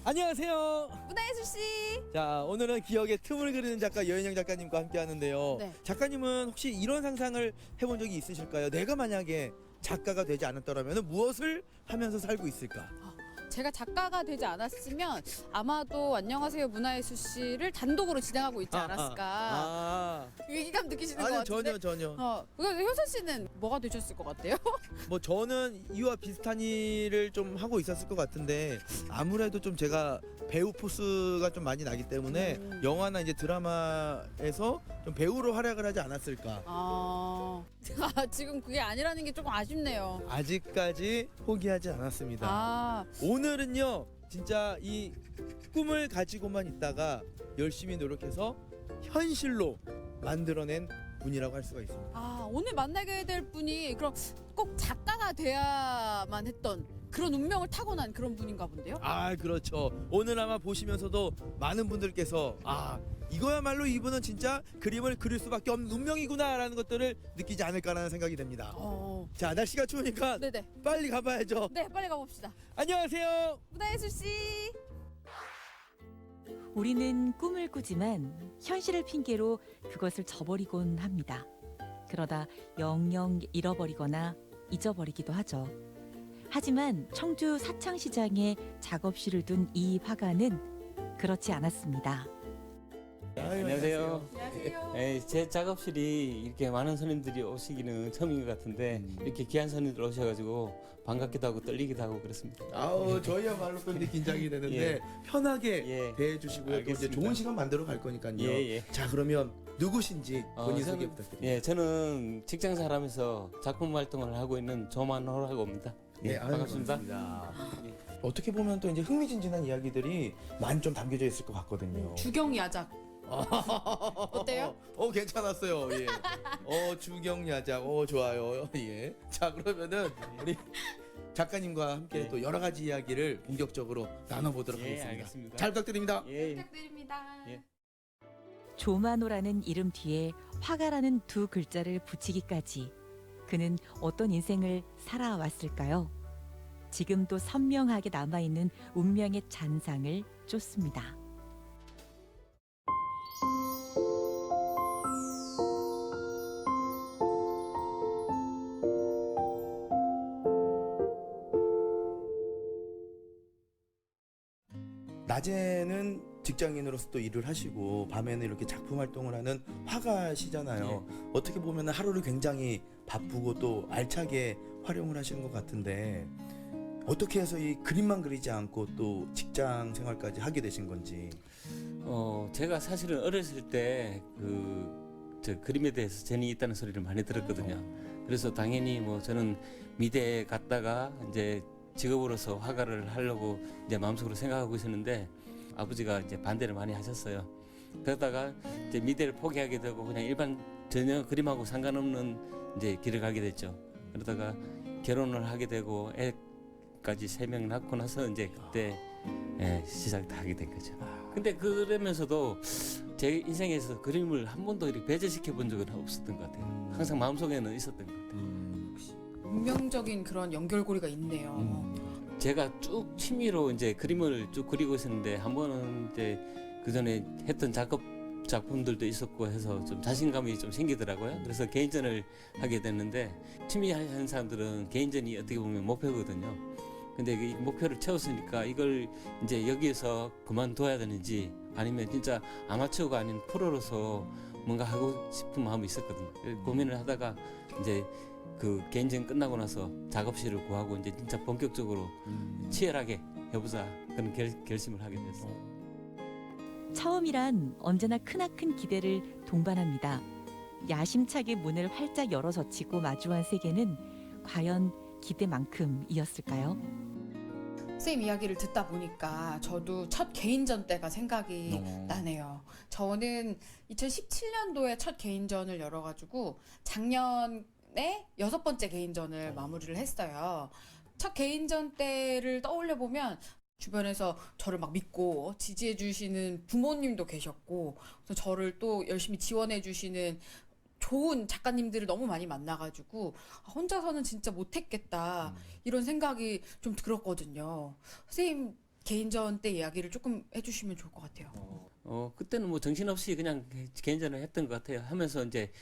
안녕하세요. 문화예술 씨. 자, 오늘은 기억의 틈을 그리는 작가 여인영 작가님과 함께 하는데요. 네. 작가님은 혹시 이런 상상을 해본 적이 있으실까요? 내가 만약에 작가가 되지 않았더라면 무엇을 하면서 살고 있을까? 제가 작가가 되지 않았으면 아마도 안녕하세요 문화예술 씨를 단독으로 진행하고 있지 않았을까. 위기감 느끼시는 것 아니, 같은데. 전혀. 효선 씨는 뭐가 되셨을 것 같아요? 뭐 저는 이와 비슷한 일을 좀 하고 있었을 것 같은데 아무래도 좀 제가 배우 포스가 좀 많이 나기 때문에 영화나 이제 드라마에서 좀 배우로 활약을 하지 않았을까. 지금 그게 아니라는 게 조금 아쉽네요. 아직까지 포기하지 않았습니다. 오늘은요 진짜 이 꿈을 가지고만 있다가 열심히 노력해서 현실로 만들어낸 분이라고 할 수가 있습니다. 오늘 만나게 될 분이 그럼 꼭 작가가 돼야만 했던 그런 운명을 타고난 그런 분인가 본데요? 그렇죠. 오늘 아마 보시면서도 많은 분들께서 이거야말로 이분은 진짜 그림을 그릴 수밖에 없는 운명이구나라는 것들을 느끼지 않을까라는 생각이 됩니다. 자, 날씨가 추우니까 네네. 빨리 가봐야죠. 네, 빨리 가봅시다. 안녕하세요. 문화예술 씨. 우리는 꿈을 꾸지만 현실을 핑계로 그것을 저버리곤 합니다. 그러다 영영 잃어버리거나 잊어버리기도 하죠. 하지만 청주 사창시장에 작업실을 둔 이 화가는 그렇지 않았습니다. 안녕하세요. 안녕하세요. 제 작업실이 이렇게 많은 손님들이 오시기는 처음인 것 같은데 이렇게 귀한 손님들 오셔가지고 반갑기도 하고 떨리기도 하고 그렇습니다. 저희야말로 또 이제 긴장이 되는데 편하게 대해 주시고요. 또 이제 알겠습니다. 좋은 시간 만들어 갈 거니까요. 예. 자, 그러면 누구신지 본인 소개 부탁드립니다. 저는 직장 생활하면서 작품 활동을 하고 있는 조만호라고 합니다. 반갑습니다. 어떻게 보면 또 이제 흥미진진한 이야기들이 많이 좀 담겨져 있을 것 같거든요. 주경야작. 어때요? 괜찮았어요. 예. 주경야작. 좋아요. 예. 자, 그러면은 우리 작가님과 함께 또 여러 가지 이야기를 본격적으로 나눠보도록 하겠습니다. 알겠습니다. 잘 부탁드립니다. 부탁드립니다. 조만호라는 이름 뒤에 화가라는 두 글자를 붙이기까지 그는 어떤 인생을 살아왔을까요? 지금도 선명하게 남아있는 운명의 잔상을 쫓습니다. 낮에는 직장인으로서 또 일을 하시고 밤에는 이렇게 작품 활동을 하는 화가시잖아요. 어떻게 보면 하루를 굉장히 바쁘고 또 알차게 활용을 하시는 것 같은데 어떻게 해서 이 그림만 그리지 않고 또 직장 생활까지 하게 되신 건지. 제가 사실은 어렸을 때 저 그림에 대해서 재능이 있다는 소리를 많이 들었거든요. 그래서 당연히 저는 미대에 갔다가 이제 직업으로서 화가를 하려고 이제 마음속으로 생각하고 있었는데 아버지가 이제 반대를 많이 하셨어요. 그러다가 이제 미대를 포기하게 되고 그냥 일반 전혀 그림하고 상관없는 이제 길을 가게 됐죠. 그러다가 결혼을 하게 되고 애까지 3명 낳고 나서 이제 그때 시작을 하게 된 거죠. 근데 그러면서도 제 인생에서 그림을 한 번도 이렇게 배제시켜 본 적은 없었던 것 같아요. 항상 마음속에는 있었던 것 같아요. 운명적인 그런 연결고리가 있네요. 제가 쭉 취미로 이제 그림을 쭉 그리고 있었는데 한 번은 이제 그 전에 했던 작품들도 있었고 해서 좀 자신감이 좀 생기더라고요. 그래서 개인전을 하게 됐는데 취미 하는 사람들은 개인전이 어떻게 보면 목표거든요. 근데 이 목표를 채웠으니까 이걸 이제 여기에서 그만둬야 되는지 아니면 진짜 아마추어가 아닌 프로로서 뭔가 하고 싶은 마음이 있었거든요. 고민을 하다가 이제 그 개인전 끝나고 나서 작업실을 구하고 이제 진짜 본격적으로 치열하게 해보자 그런 결심을 하게 됐어요. 처음이란 언제나 크나큰 기대를 동반합니다. 야심차게 문을 활짝 열어젖히고 마주한 세계는 과연 기대만큼이었을까요? 선생님 이야기를 듣다 보니까 저도 첫 개인전 때가 생각이 나네요. 저는 2017년도에 첫 개인전을 열어가지고 작년에 6번째 개인전을 마무리를 했어요. 첫 개인전 때를 떠올려 보면 주변에서 저를 막 믿고 지지해 주시는 부모님도 계셨고 그래서 저를 또 열심히 지원해 주시는 좋은 작가님들을 너무 많이 만나가지고 혼자서는 진짜 못했겠다 이런 생각이 좀 들었거든요. 선생님 개인전 때 이야기를 조금 해주시면 좋을 것 같아요. 그때는 뭐 정신없이 그냥 개인전을 했던 것 같아요. 하면서 이제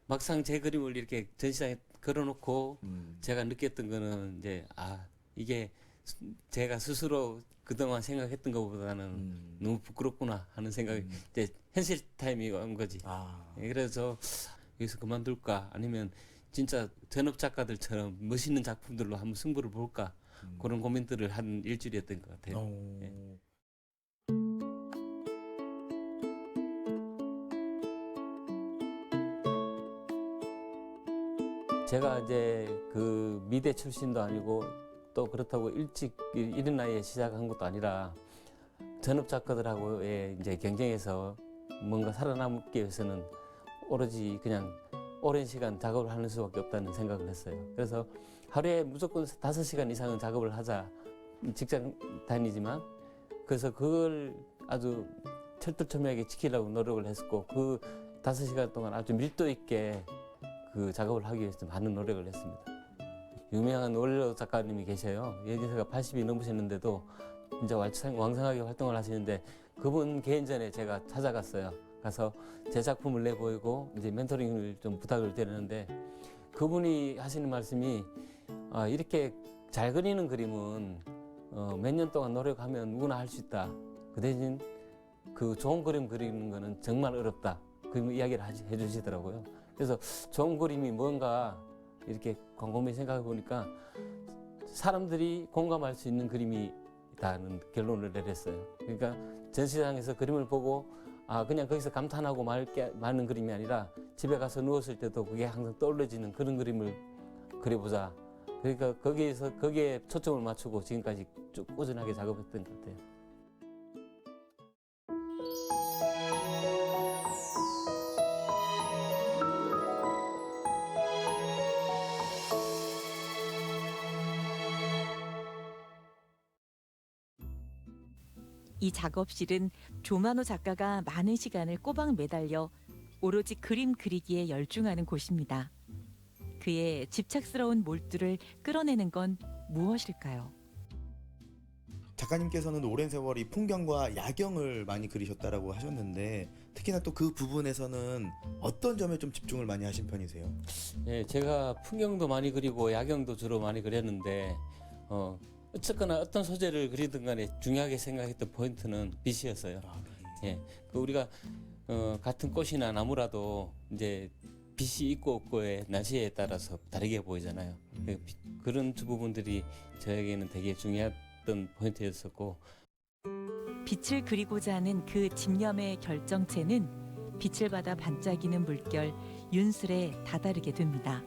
막상 제 그림을 이렇게 전시장에 걸어놓고 제가 느꼈던 거는 이제 이게 제가 스스로 그동안 생각했던 것보다는 너무 부끄럽구나 하는 생각이 이제 현실 타임이 온 거지. 그래서 여기서 그만둘까 아니면 진짜 전업 작가들처럼 멋있는 작품들로 한번 승부를 볼까 그런 고민들을 한 일주일이었던 것 같아요. 예. 제가 이제 그 미대 출신도 아니고 또 그렇다고 일찍 이른 나이에 시작한 것도 아니라 전업 작가들하고의 이제 경쟁에서 뭔가 살아남기 위해서는 오로지 그냥 오랜 시간 작업을 하는 수밖에 없다는 생각을 했어요. 그래서 하루에 무조건 5시간 이상은 작업을 하자. 직장 다니지만 그래서 그걸 아주 철두철미하게 지키려고 노력을 했었고 그 5시간 동안 아주 밀도 있게 그 작업을 하기 위해서 많은 노력을 했습니다. 유명한 원로 작가님이 계셔요. 연세가 80이 넘으셨는데도 이제 왕성하게 활동을 하시는데 그분 개인전에 제가 찾아갔어요. 가서 제 작품을 내보이고 이제 멘토링을 좀 부탁을 드렸는데 그분이 하시는 말씀이 이렇게 잘 그리는 그림은 몇 년 동안 노력하면 누구나 할 수 있다. 그 대신 그 좋은 그림 그리는 거는 정말 어렵다. 그 이야기를 해주시더라고요. 그래서 좋은 그림이 뭔가 이렇게 곰곰이 생각해 보니까 사람들이 공감할 수 있는 그림이다는 결론을 내렸어요. 그러니까 전시장에서 그림을 보고 그냥 거기서 감탄하고 마는 그림이 아니라 집에 가서 누웠을 때도 그게 항상 떠올려지는 그런 그림을 그려보자. 그러니까 거기에 초점을 맞추고 지금까지 쭉 꾸준하게 작업했던 것 같아요. 이 작업실은 조만호 작가가 많은 시간을 꼬박 매달려 오로지 그림 그리기에 열중하는 곳입니다. 그의 집착스러운 몰두를 끌어내는 건 무엇일까요? 작가님께서는 오랜 세월 이 풍경과 야경을 많이 그리셨다라고 하셨는데 특히나 또 그 부분에서는 어떤 점에 좀 집중을 많이 하신 편이세요? 예, 제가 풍경도 많이 그리고 야경도 주로 많이 그렸는데 어쨌거나 어떤 소재를 그리든 간에 중요하게 생각했던 포인트는 빛이었어요. 예, 우리가 같은 꽃이나 나무라도 이제 빛이 있고 없고의 날씨에 따라서 다르게 보이잖아요. 그런 부분들이 저에게는 되게 중요했던 포인트였었고 빛을 그리고자 하는 그 집념의 결정체는 빛을 받아 반짝이는 물결 윤술에 다다르게 됩니다.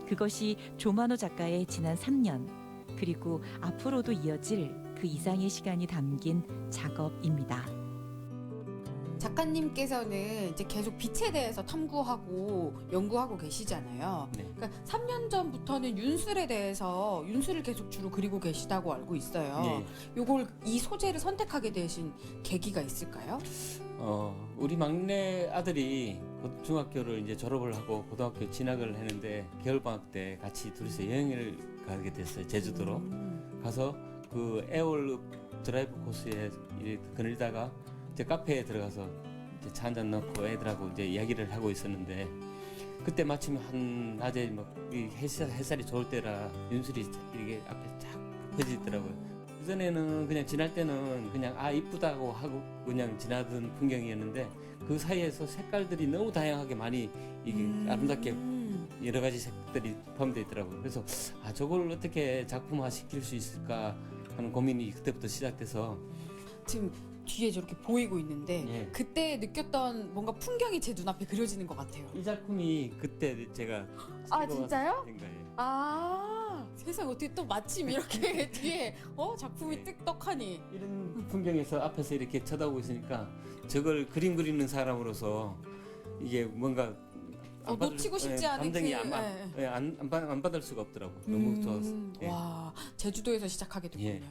그것이 조만호 작가의 지난 3년 그리고 앞으로도 이어질 그 이상의 시간이 담긴 작업입니다. 작가님께서는 이제 계속 빛에 대해서 탐구하고 연구하고 계시잖아요. 네. 그러니까 3년 전부터는 윤술에 대해서 윤술을 계속 주로 그리고 계시다고 알고 있어요. 네. 이 소재를 선택하게 되신 계기가 있을까요? 우리 막내 아들이 중학교를 이제 졸업을 하고 고등학교 진학을 했는데 겨울방학 때 같이 둘이서 여행을 가게 됐어요. 제주도로. 가서 그 에어홀 드라이브 코스에 그늘다가 이제 카페에 들어가서 이제 차 한잔 넣고 애들하고 이제 이야기를 하고 있었는데 그때 마침 한 낮에 막 햇살이 좋을 때라 윤술이 이게 앞에 쫙 펴지더라고요. 그전에는 그냥 지날 때는 그냥 이쁘다고 하고 그냥 지나던 풍경이었는데 그 사이에서 색깔들이 너무 다양하게 많이 이게 아름답게 여러 가지 색들이 포함되어 있더라고요. 그래서 저걸 어떻게 작품화 시킬 수 있을까 하는 고민이 그때부터 시작돼서 지금 뒤에 저렇게 보이고 있는데 예. 그때 느꼈던 뭔가 풍경이 제 눈앞에 그려지는 것 같아요. 이 작품이 그때 제가 진짜요? 생각이에요. 세상 어떻게 또 마침 이렇게 뒤에 작품이 뜩떡하니 이런 풍경에서 앞에서 이렇게 쳐다보고 있으니까 저걸 그림 그리는 사람으로서 이게 뭔가 놓치고 싶지 않은 감정이 안 받을 수가 없더라고. 너무 좋았어. 와, 제주도에서 시작하게 됐군요. 예.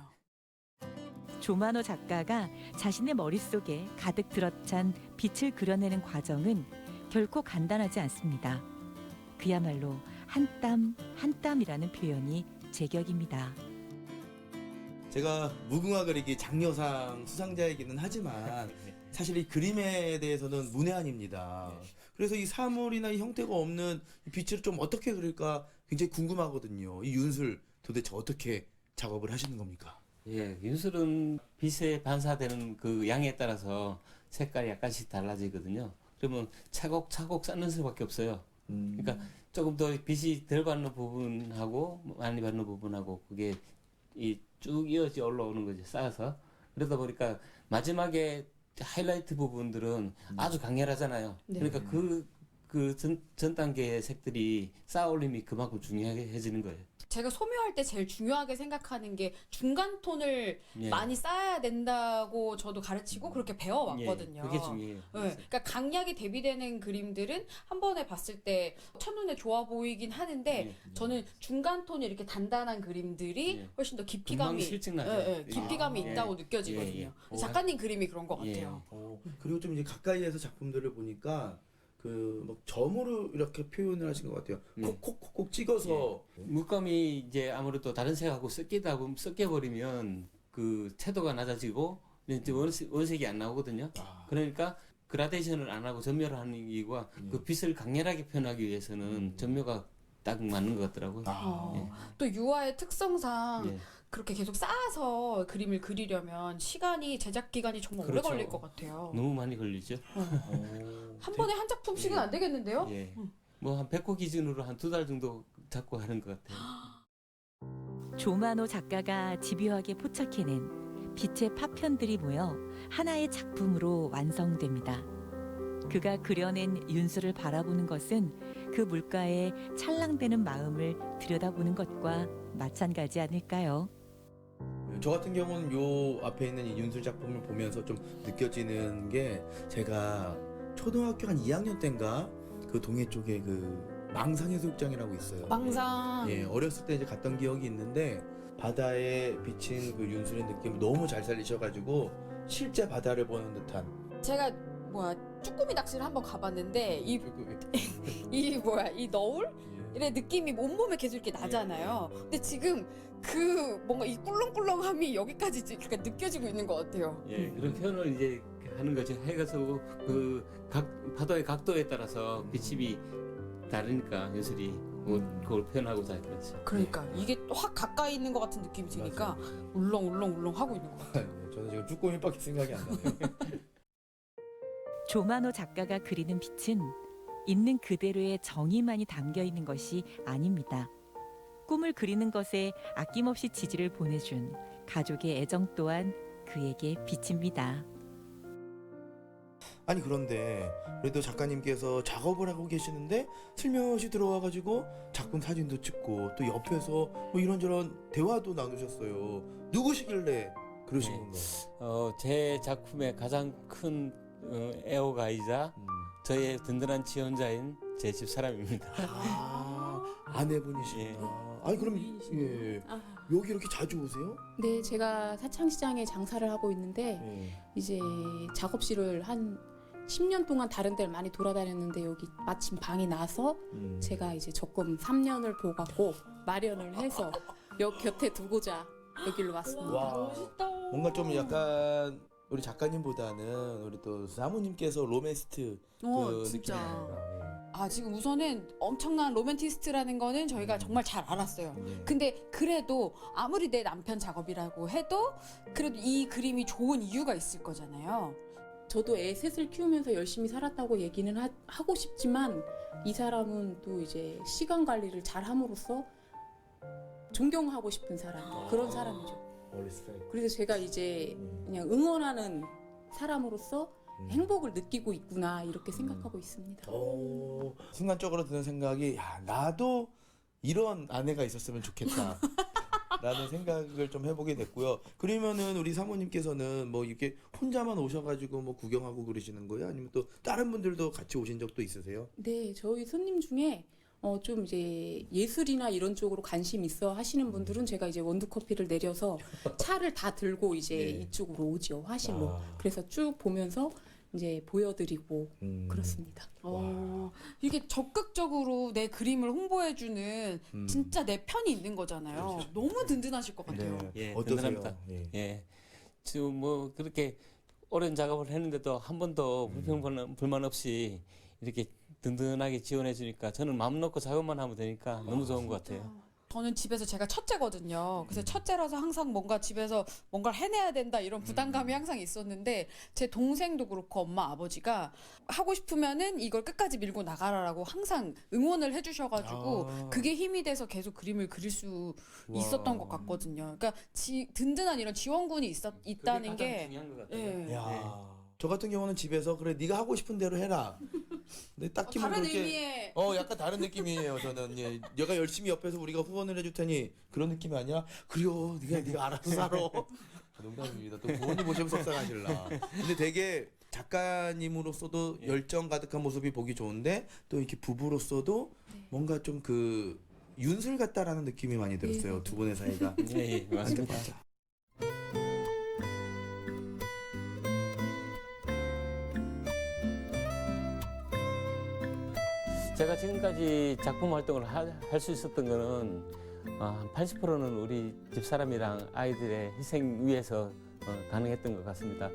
조만호 작가가 자신의 머릿속에 가득 들어찬 빛을 그려내는 과정은 결코 간단하지 않습니다. 그야말로 한 땀 한 땀이라는 표현이 제격입니다. 제가 무궁화 그리기 장려상 수상자이기는 하지만 사실 이 그림에 대해서는 문외한입니다. 그래서 이 사물이나 이 형태가 없는 이 빛을 좀 어떻게 그릴까 굉장히 궁금하거든요. 이 윤술 도대체 어떻게 작업을 하시는 겁니까? 예, 윤술은 빛에 반사되는 그 양에 따라서 색깔이 약간씩 달라지거든요. 그러면 차곡차곡 쌓는 수밖에 없어요. 그러니까 조금 더 빛이 덜 받는 부분하고 많이 받는 부분하고 그게 쭉 이어져 올라오는 거죠. 쌓아서. 그러다 보니까 마지막에 하이라이트 부분들은 아주 강렬하잖아요. 네. 그러니까 전 단계의 색들이 쌓아 올림이 그만큼 중요해지는 거예요. 제가 소묘할 때 제일 중요하게 생각하는 게 중간 톤을 예. 많이 쌓아야 된다고 저도 가르치고 그렇게 배워왔거든요. 예, 그게 중요해요. 네, 그러니까 강약이 대비되는 그림들은 한 번에 봤을 때 첫눈에 좋아 보이긴 하는데 예. 저는 중간 톤이 이렇게 단단한 그림들이 예. 훨씬 더 금방 깊이감이 실증나죠. 깊이감이 예. 있다고 느껴지거든요. 예, 예. 작가님 그림이 그런 것 예. 같아요. 그리고 좀 이제 가까이에서 작품들을 보니까 뭐 점으로 이렇게 표현을 하신 것 같아요. 콕콕콕콕 찍어서 물감이 이제 아무래도 다른 색하고 섞여버리면 그 채도가 낮아지고 이제 원색이 안 나오거든요. 그러니까 그라데이션을 안 하고 점묘를 하는 이유가 그 빛을 강렬하게 표현하기 위해서는 점묘가 딱 맞는 것 같더라고요. 또 유화의 특성상 예. 그렇게 계속 쌓아서 그림을 그리려면 제작 기간이 정말 그렇죠. 오래 걸릴 것 같아요. 너무 많이 걸리죠. 한 번에 한 작품씩은 안 되겠는데요? 예. 뭐 한 100호 기준으로 한 2달 정도 잡고 하는 것 같아요. 조만호 작가가 집요하게 포착해낸 빛의 파편들이 모여 하나의 작품으로 완성됩니다. 그가 그려낸 윤수를 바라보는 것은 그 물가에 찰랑대는 마음을 들여다보는 것과 마찬가지 아닐까요? 저 같은 경우는 요 앞에 있는 이 윤술 작품을 보면서 좀 느껴지는 게 제가 초등학교 한 2학년 때인가 그 동해 쪽에 그 망상해수욕장이라고 있어요. 망상. 예, 어렸을 때 이제 갔던 기억이 있는데 바다에 비친 그 윤술의 느낌을 너무 잘 살리셔가지고 실제 바다를 보는 듯한. 제가 쭈꾸미 낚시를 한번 가봤는데 이 너울? 이래 느낌이 온몸에 계속 이렇게 나잖아요. 근데 지금 그 뭔가 이 꿀렁꿀렁함이 여기까지 이렇게 느껴지고 있는 것 같아요. 예, 그런 표현을 이제 하는 거죠. 해가서 그 파도의 각도에 따라서 빛이 다르니까 예술이 그걸 표현하고자 그렇죠. 그러니까 이게 확 가까이 있는 것 같은 느낌이 드니까 울렁울렁울렁 하고 있는 것 같아요. 저는 지금 쭈꾸미밖에 생각이 안 나네요. 조만호 작가가 그리는 빛은 있는 그대로의 정의만이 담겨 있는 것이 아닙니다. 꿈을 그리는 것에 아낌없이 지지를 보내준 가족의 애정 또한 그에게 빛입니다. 아니 그런데 그래도 작가님께서 작업을 하고 계시는데 슬며시 들어와가지고 작품 사진도 찍고 또 옆에서 뭐 이런저런 대화도 나누셨어요. 누구시길래 그러신 네. 건가요? 제 작품의 가장 큰 애호가이자 저의 든든한 지원자인 제 집사람입니다. 아내분이시구나. 예. 아니 그럼 예. 여기 이렇게 자주 오세요? 네, 제가 사창시장에 장사를 하고 있는데 예. 이제 작업실을 한 10년 동안 다른 데를 많이 돌아다녔는데 여기 마침 방이 나서 제가 이제 적금 3년을 보갖고 마련을 해서 여기 곁에 두고자 여기로 왔습니다. 와. 뭔가 좀 약간 우리 작가님보다는 우리 또 사모님께서 로맨스트 그 진짜. 느낌이에요. 지금 우선은 엄청난 로맨티스트라는 거는 저희가 정말 잘 알았어요. 예. 근데 그래도 아무리 내 남편 작업이라고 해도 그래도 이 그림이 좋은 이유가 있을 거잖아요. 저도 애 셋을 키우면서 열심히 살았다고 얘기는 하고 싶지만 이 사람은 또 이제 시간 관리를 잘 함으로써 존경하고 싶은 사람, 그런 사람이죠. 그래서 제가 이제 그냥 응원하는 사람으로서 행복을 느끼고 있구나 이렇게 생각하고 있습니다. 순간적으로 드는 생각이 나도 이런 아내가 있었으면 좋겠다. 라는 생각을 좀 해보게 됐고요. 그러면은 우리 사모님께서는 뭐 이렇게 혼자만 오셔가지고 뭐 구경하고 그러시는 거예요? 아니면 또 다른 분들도 같이 오신 적도 있으세요? 네, 저희 손님 중에 좀 이제 예술이나 이런 쪽으로 관심 있어 하시는 분들은 제가 이제 원두커피를 내려서 차를 다 들고 이제 네. 이쪽으로 오죠, 화실로. 그래서 쭉 보면서 이제 보여드리고 그렇습니다. 이게 적극적으로 내 그림을 홍보해주는 진짜 내 편이 있는 거잖아요. 그렇죠. 너무 든든하실 것 같아요. 네. 예, 어떠세요? 든든합니다. 예. 지금 뭐 그렇게 오랜 작업을 했는데도 한 번도 불만 없이 이렇게 든든하게 지원해 주니까 저는 마음 놓고 작업만 하면 되니까 너무 좋은 것 같아요. 저는 집에서 제가 첫째거든요. 그래서 첫째라서 항상 뭔가 집에서 뭔가를 해내야 된다 이런 부담감이 항상 있었는데 제 동생도 그렇고 엄마 아버지가 하고 싶으면은 이걸 끝까지 밀고 나가라라고 항상 응원을 해주셔가지고 그게 힘이 돼서 계속 그림을 그릴 수 있었던 것 같거든요. 그러니까 든든한 이런 지원군이 있다는 그게 게 가장 중요한 것 같아요. 예. 야, 저 같은 경우는 집에서 그래 네가 하고 싶은 대로 해라. 근데 딱히 뭐 다른 그렇게 의미의 약간 다른 느낌이에요. 저는 예, 얘가 열심히 옆에서 우리가 후원을 해줄 테니 그런 느낌이 아니라 그래요. 네가 알아서 살아. 농담입니다. 또 부모님 보시면 속상하실라. 근데 되게 작가님으로서도 열정 가득한 모습이 보기 좋은데 또 이렇게 부부로서도 뭔가 좀 그 윤술 같다라는 느낌이 많이 들었어요. 두 분의 사이가. 예, 맞습니다. 제가 지금까지 작품 활동을 할 수 있었던 거는 한 80%는 우리 집사람이랑 아이들의 희생 위에서 가능했던 것 같습니다.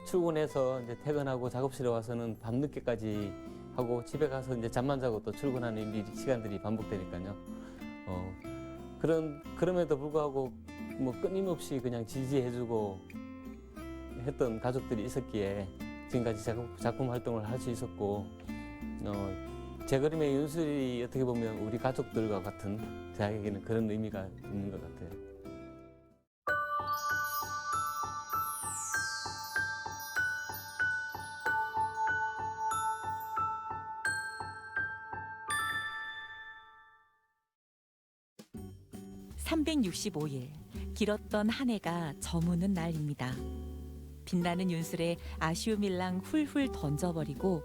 출근해서 이제 퇴근하고 작업실에 와서는 밤늦게까지 하고 집에 가서 이제 잠만 자고 또 출근하는 일 시간들이 반복되니까요. 그럼에도 불구하고 뭐 끊임없이 그냥 지지해주고 했던 가족들이 있었기에 지금까지 작품 활동을 할 수 있었고 제 그림의 윤술이 어떻게 보면 우리 가족들과 같은 저에게는 그런 의미가 있는 것 같아요. (365일) 길었던 한 해가 저무는 날입니다. 빛나는 윤술에 아쉬움일랑 훌훌 던져버리고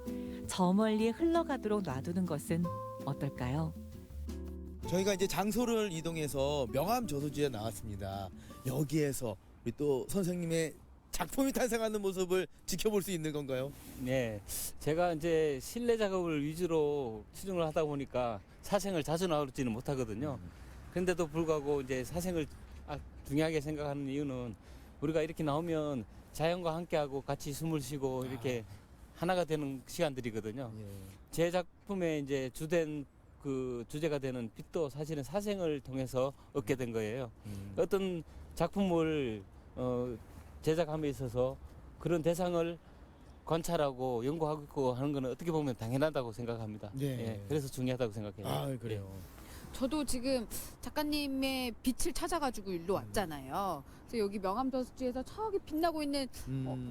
저 멀리 흘러가도록 놔두는 것은 어떨까요? 저희가 이제 장소를 이동해서 명암 저수지에 나왔습니다. 여기에서 우리 또 선생님의 작품이 탄생하는 모습을 지켜볼 수 있는 건가요? 네, 제가 이제 실내 작업을 위주로 치중을 하다 보니까 사생을 자주 나오지는 못하거든요. 그런데도 불구하고 이제 사생을 중요하게 생각하는 이유는 우리가 이렇게 나오면 자연과 함께하고 같이 숨을 쉬고 이렇게 하나가 되는 시간들이거든요. 제 작품의 이제 주된 그 주제가 되는 빛도 사실은 사생을 통해서 얻게 된 거예요. 어떤 작품을 제작함에 있어서 그런 대상을 관찰하고 연구하고 하는 것은 어떻게 보면 당연하다고 생각합니다. 네. 예, 그래서 중요하다고 생각해요. 아, 그래요. 저도 지금 작가님의 빛을 찾아가지고 일로 왔잖아요. 그래서 여기 명암저수지에서 저기 빛나고 있는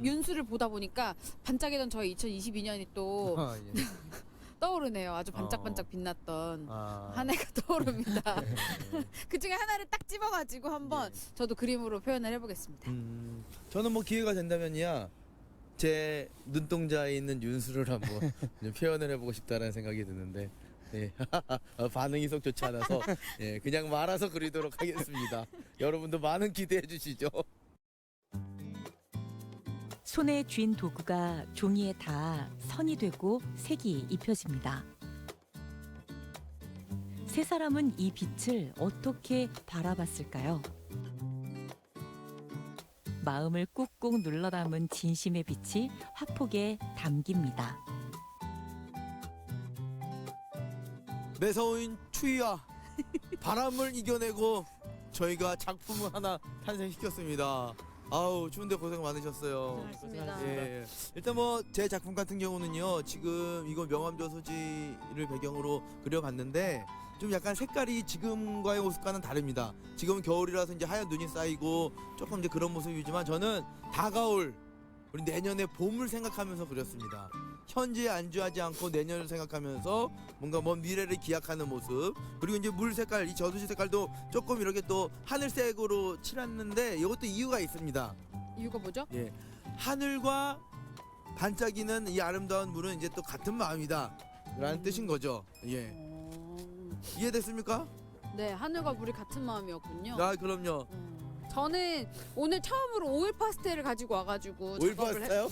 윤수를 보다 보니까 반짝이던 저희 2022년이 또 예. 떠오르네요. 아주 반짝반짝 빛났던 아. 한 해가 떠오릅니다. 그 중에 하나를 딱 집어가지고 한번 저도 그림으로 표현을 해보겠습니다. 저는 뭐 기회가 된다면야 제 눈동자에 있는 윤수를 한번 좀 표현을 해보고 싶다는 생각이 드는데 네. 반응이 속 좋지 않아서 예, 그냥 말아서 그리도록 하겠습니다. 여러분도 많은 기대해 주시죠. 손에 쥔 도구가 종이에 닿아 선이 되고 색이 입혀집니다. 세 사람은 이 빛을 어떻게 바라봤을까요? 마음을 꾹꾹 눌러 담은 진심의 빛이 화폭에 담깁니다. 매서운 추위와 바람을 이겨내고 저희가 작품을 하나 탄생시켰습니다. 아우 추운데 고생 많으셨어요. 고맙습니다. 예, 일단 뭐 제 작품 같은 경우는요 지금 이거 명암저수지를 배경으로 그려봤는데 좀 약간 색깔이 지금과의 모습과는 다릅니다. 지금은 겨울이라서 이제 하얀 눈이 쌓이고 조금 이제 그런 모습이지만 저는 다가올 우리 내년의 봄을 생각하면서 그렸습니다. 현재에 안주하지 않고 내년을 생각하면서 뭔가 먼 미래를 기약하는 모습. 그리고 이제 물 색깔, 이 저수지 색깔도 조금 이렇게 또 하늘색으로 칠했는데 이것도 이유가 있습니다. 이유가 뭐죠? 예, 하늘과 반짝이는 이 아름다운 물은 이제 또 같은 마음이다 라는 뜻인 거죠. 예, 이해됐습니까? 네, 하늘과 물이 같은 마음이었군요. 아 그럼요. 저는 오늘 처음으로 오일 파스텔을 가지고 와가지고 오일 작업을 파스타요?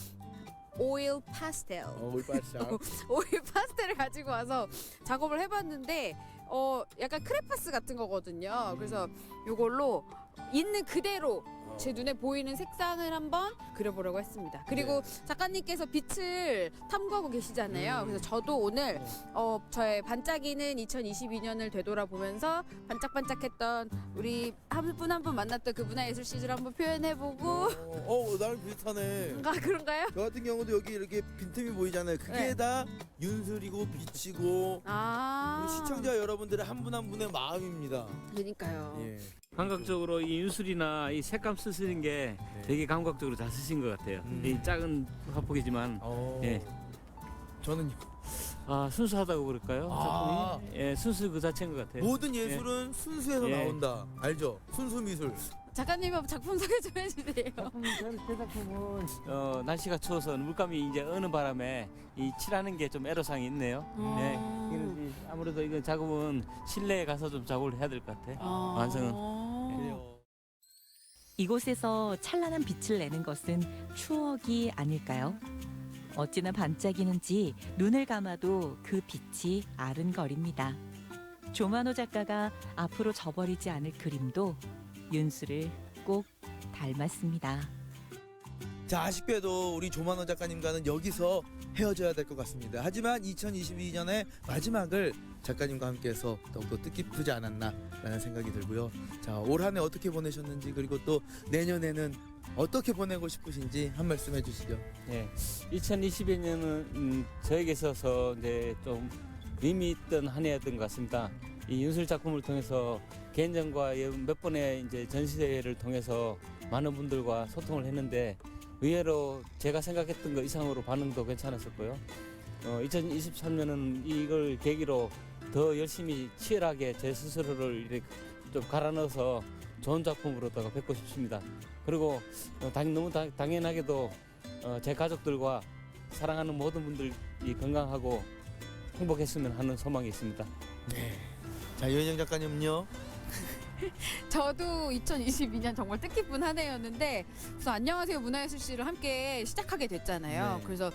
오일 파스텔. 우리 빠르샤. 오일 파스텔을 가지고 와서 작업을 해봤는데 약간 크레파스 같은 거거든요. 그래서 이걸로 있는 그대로 제 눈에 보이는 색상을 한번 그려보려고 했습니다. 그리고 작가님께서 빛을 탐구하고 계시잖아요. 그래서 저도 오늘 저의 반짝이는 2022년을 되돌아보면서 반짝반짝했던 우리 한 분 한 분 만났던 그 문화예술 시즌을 한번 표현해보고 나랑 비슷하네. 아 그런가요? 저 같은 경우도 여기 이렇게 빈틈이 보이잖아요. 그게 네. 다 윤슬이고 빛이고 아 우리 시청자 여러분들의 한 분 한 분의 마음입니다. 그러니까요. 예. 감각적으로 이 윤술이나 이 색감 쓰시는 게 되게 감각적으로 잘 쓰신 것 같아요. 이 작은 화폭이지만 예. 저는 순수하다고 그럴까요? 아. 작품이? 예, 순수 그 자체인 것 같아요. 모든 예술은 순수에서 예. 나온다. 알죠? 순수 미술. 작가님 한번 작품 소개 좀 해주세요. 제 작품은 날씨가 추워서 물감이 이제 어는 바람에 이 칠하는 게 좀 애로사항이 있네요. 예. 이거는 아무래도 이건 작업은 실내에 가서 좀 작업을 해야 될 것 같아. 완성은. 그래요. 이곳에서 찬란한 빛을 내는 것은 추억이 아닐까요? 어찌나 반짝이는지 눈을 감아도 그 빛이 아른거립니다. 조만호 작가가 앞으로 저버리지 않을 그림도 윤수를 꼭 닮았습니다. 자, 아쉽게도 우리 조만호 작가님과는 여기서 헤어져야 될 것 같습니다. 하지만 2022년의 마지막을 작가님과 함께해서 더욱더 뜻깊지 않았나라는 생각이 들고요. 자, 올 한 해 어떻게 보내셨는지 그리고 또 내년에는 어떻게 보내고 싶으신지 한 말씀 해주시죠. 예. 2022년은 저에게 있어서 이제 좀 의미 있던 한 해였던 것 같습니다. 이 윤술 작품을 통해서 개인전과 몇 번의 이제 전시회를 통해서 많은 분들과 소통을 했는데 의외로 제가 생각했던 것 이상으로 반응도 괜찮았었고요. 2023년은 이걸 계기로 더 열심히 치열하게 제 스스로를 이렇게 좀 갈아 넣어서 좋은 작품으로다가 뵙고 싶습니다. 그리고 너무 당연하게도 제 가족들과 사랑하는 모든 분들이 건강하고 행복했으면 하는 소망이 있습니다. 네. 자, 유현영 작가님은요? 저도 2022년 정말 뜻깊은 한 해였는데 그래서 안녕하세요 문화예술씨를 함께 시작하게 됐잖아요. 네. 그래서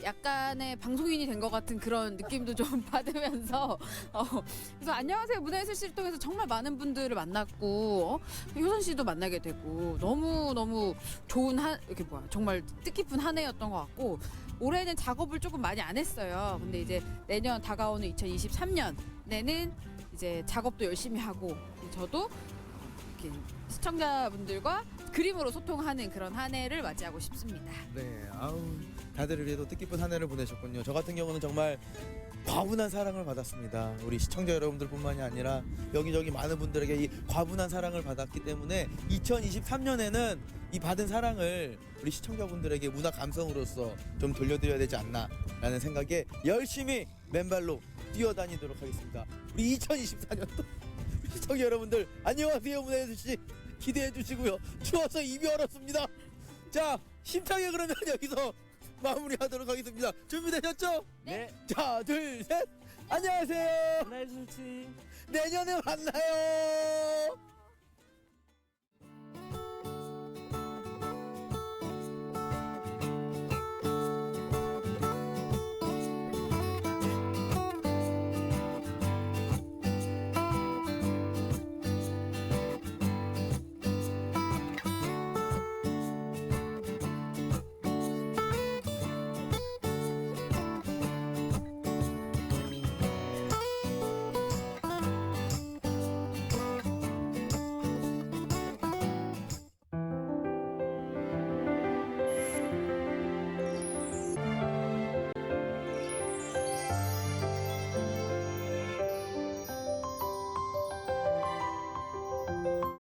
약간의 방송인이 된 것 같은 그런 느낌도 좀 받으면서 그래서 안녕하세요 문화예술씨를 통해서 정말 많은 분들을 만났고 효선 씨도 만나게 되고 너무 좋은 정말 뜻깊은 한 해였던 것 같고 올해는 작업을 조금 많이 안 했어요. 근데 이제 내년 다가오는 2023년에는 이제 작업도 열심히 하고 저도 이렇게 시청자분들과 그림으로 소통하는 그런 한 해를 맞이하고 싶습니다. 네, 다들 그래도 뜻깊은 한 해를 보내셨군요. 저 같은 경우는 정말 과분한 사랑을 받았습니다. 우리 시청자 여러분들뿐만이 아니라 여기저기 많은 분들에게 이 과분한 사랑을 받았기 때문에 2023년에는 이 받은 사랑을 우리 시청자분들에게 문화 감성으로서 좀 돌려드려야 되지 않나라는 생각에 열심히 맨발로 뛰어다니도록 하겠습니다. 우리 2024년도 시청자 여러분들 안녕하세요 문화예술씨 기대해 주시고요. 추워서 입이 얼었습니다. 자, 힘차게 그러면 여기서 마무리하도록 하겠습니다. 준비되셨죠? 네. 자, 둘, 셋. 안녕하세요. 문화예술치. 내년에 만나요.